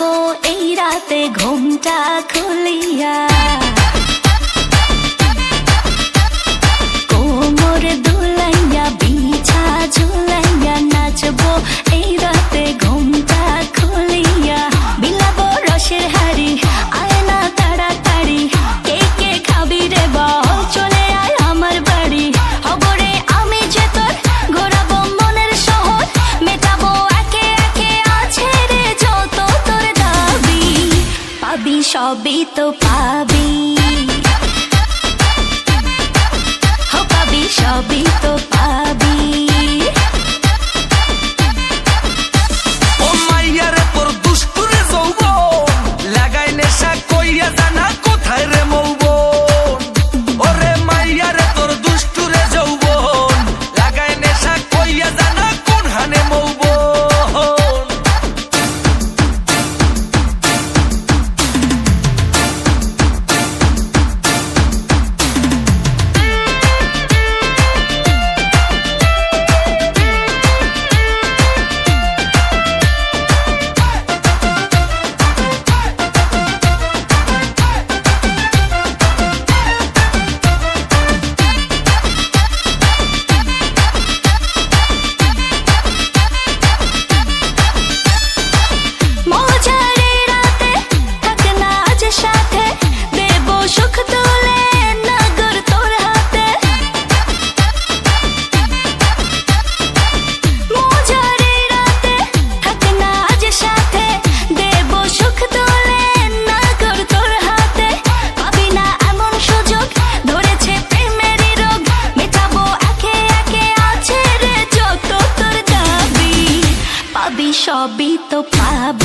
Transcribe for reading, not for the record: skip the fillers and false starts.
বিলাবো এই রাতে ঘুমটা খুলিয়া, কোমর দুলাইয়া বিছা ঝুলাইয়া নাচবো এই রাতে ঘুমটা খুলিয়া। বিলাবো রসের হাড়ি আয় না তাড়াতাড়ি, কে কে খাবি রে বল চলে আয় আমার বাড়ি। হবরে আমি যে তোর ঘোরাবো মনের শহর, মেটাবো একে একে আছে রে যত তোর দাবি। পাবি সবই তো পাবি, সবই তো পাবি। ও মাইয়ারে তোর দুষ্টুরে যৌবন লাগাই নেশা কইয়া জানা কোথায় রে মৌবন। ওরে মাইয়ারে তোর দুষ্টুরে যৌবন লাগাই নেশা কইয়া জানা কোন হানে মৌবন। সবই তো পাবি।